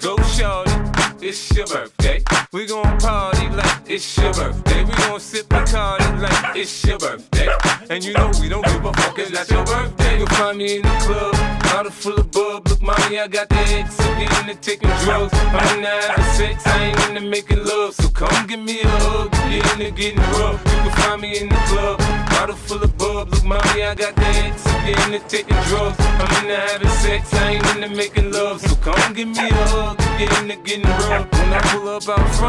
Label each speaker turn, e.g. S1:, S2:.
S1: go shorty, it's your birthday. We gon' party like it's your birthday. We gon' sip and party like it's your birthday. And you know we don't give a fuck, it's not your birthday. You'll find me in the club, bottle full of bub. Look, mommy, I got the X, I'm getting to taking drugs. I'm into having sex, I ain't into making love. So come give me a hug, get into getting rough. You can find me in the club, bottle full of bub. Look, mommy, I got the X, I'm getting to taking drugs. I'm into having sex, I ain't into making love. So come give me a hug, get into getting rough. When I pull up out front,